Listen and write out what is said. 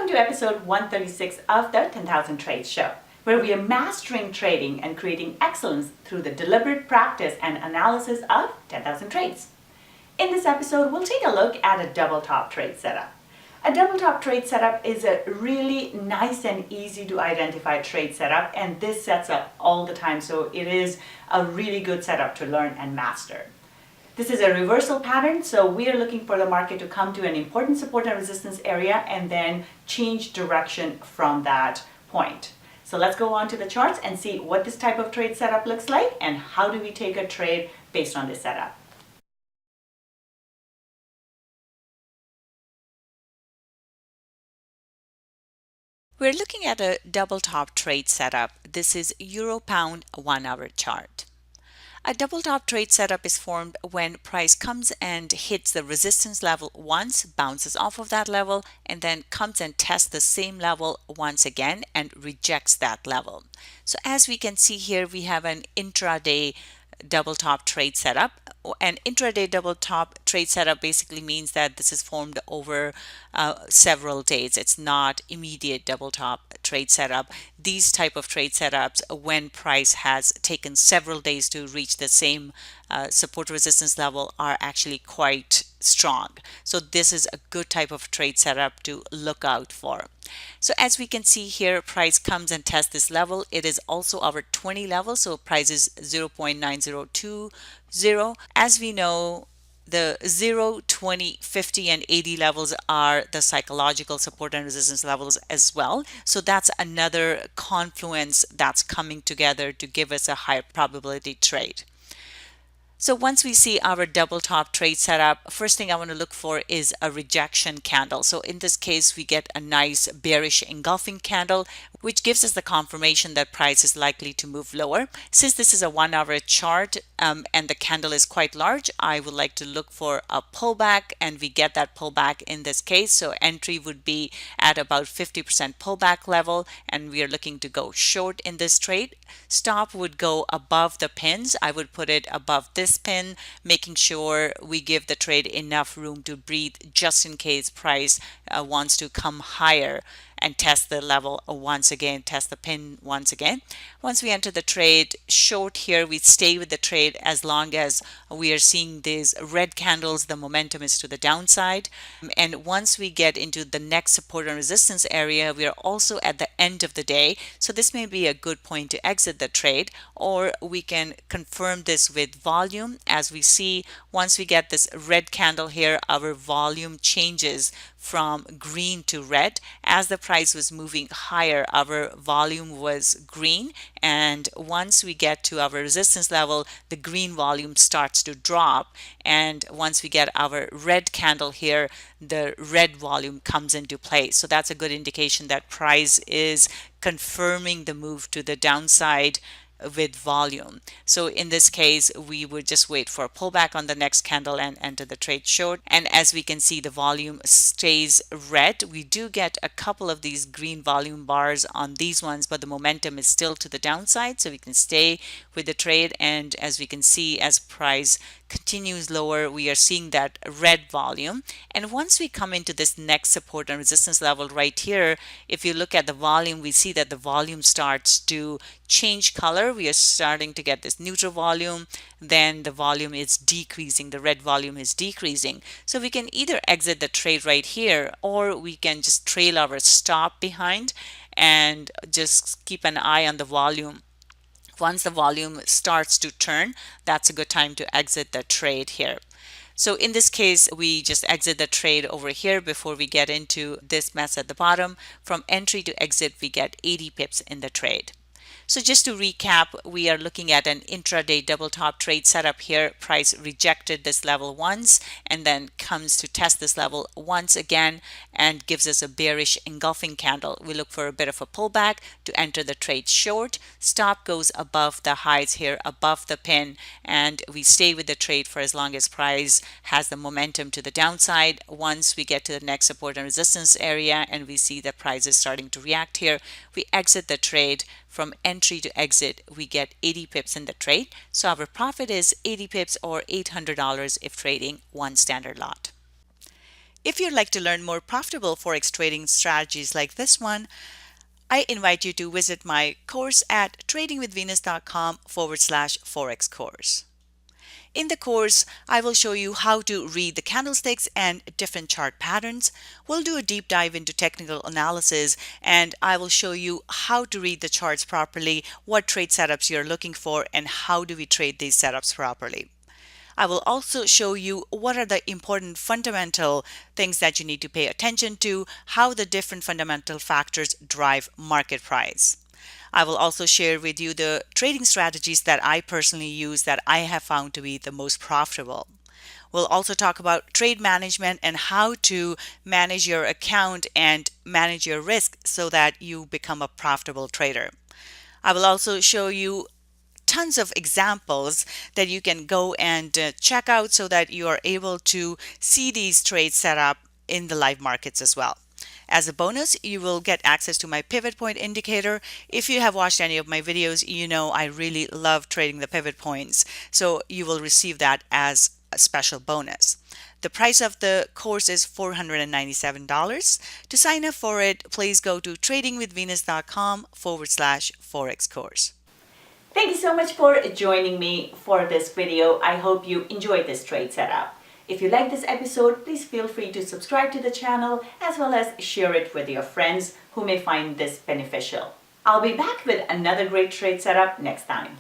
Welcome to episode 136 of the 10,000 Trades Show, where we are mastering trading and creating excellence through the deliberate practice and analysis of 10,000 trades. In this episode, we'll take a look at a double top trade setup. A double top trade setup is a really nice and easy to identify trade setup, and this sets up all the time, so it is a really good setup to learn and master. This is a reversal pattern, so we are looking for the market to come to an important support and resistance area and then change direction from that point. So let's go on to the charts and see what this type of trade setup looks like and how do we take a trade based on this setup. We're looking at a double top trade setup. This is Euro Pound 1 hour chart. A double top trade setup is formed when price comes and hits the resistance level once, bounces off of that level, and then comes and tests the same level once again and rejects that level. So as we can see here, we have an intraday double top trade setup. An intraday double top trade setup basically means that this is formed over several days. It's not immediate double top trade setup. These type of trade setups, when price has taken several days to reach the same support resistance level, are actually quite strong. So this is a good type of trade setup to look out for. So as we can see here, price comes and tests this level. It is also our 20 level, so price is 0.9020. As we know, the 0, 20, 50, and 80 levels are the psychological support and resistance levels as well. So that's another confluence that's coming together to give us a high probability trade. So once we see our double top trade setup, first thing I want to look for is a rejection candle. So in this case, we get a nice bearish engulfing candle, which gives us the confirmation that price is likely to move lower. Since this is a 1 hour chart and the candle is quite large, I would like to look for a pullback, and we get that pullback in this case. So entry would be at about 50% pullback level, and we are looking to go short in this trade. Stop would go above the pins. I would put it above this pin, making sure we give the trade enough room to breathe just in case price wants to come higher and test the level once again, test the pin once again. Once we enter the trade short here, we stay with the trade as long as we are seeing these red candles, the momentum is to the downside. And once we get into the next support and resistance area, we are also at the end of the day. So this may be a good point to exit the trade, or we can confirm this with volume. As we see, once we get this red candle here, our volume changes from green to red. As the price was moving higher, our volume was green, and once we get to our resistance level, the green volume starts to drop, and once we get our red candle here, the red volume comes into play. So that's a good indication that price is confirming the move to the downside with volume. So in this case, we would just wait for a pullback on the next candle and enter the trade short. And as we can see, the volume stays red. We do get a couple of these green volume bars on these ones, but the momentum is still to the downside, so we can stay with the trade. And as we can see, as price continues lower, we are seeing that red volume. And once we come into this next support and resistance level right here, if you look at the volume, we see that the volume starts to change color. We are starting to get this neutral volume, then the volume is decreasing, the red volume is decreasing. So we can either exit the trade right here, or we can just trail our stop behind and just keep an eye on the volume. Once the volume starts to turn, that's a good time to exit the trade here. So in this case, we just exit the trade over here before we get into this mess at the bottom. From entry to exit, we get 80 pips in the trade. So just to recap, we are looking at an intraday double top trade setup here. Price rejected this level once and then comes to test this level once again and gives us a bearish engulfing candle. We look for a bit of a pullback to enter the trade short. Stop goes above the highs here, above the pin, and we stay with the trade for as long as price has the momentum to the downside. Once we get to the next support and resistance area and we see that price is starting to react here, we exit the trade. From entry to exit, we get 80 pips in the trade. So our profit is 80 pips or $800 if trading one standard lot. If you'd like to learn more profitable Forex trading strategies like this one, I invite you to visit my course at tradingwithvenus.com/Forex course. In the course, I will show you how to read the candlesticks and different chart patterns. We'll do a deep dive into technical analysis, and I will show you how to read the charts properly, what trade setups you're looking for, and how do we trade these setups properly. I will also show you what are the important fundamental things that you need to pay attention to, how the different fundamental factors drive market price. I will also share with you the trading strategies that I personally use that I have found to be the most profitable. We'll also talk about trade management and how to manage your account and manage your risk so that you become a profitable trader. I will also show you tons of examples that you can go and check out so that you are able to see these trades set up in the live markets as well. As a bonus, you will get access to my pivot point indicator. If you have watched any of my videos, you know I really love trading the pivot points, so you will receive that as a special bonus. The price of the course is $497. To sign up for it, please go to tradingwithvenus.com/Forex course. Thank you so much for joining me for this video. I hope you enjoyed this trade setup. If you like this episode, please feel free to subscribe to the channel as well as share it with your friends who may find this beneficial. I'll be back with another great trade setup next time.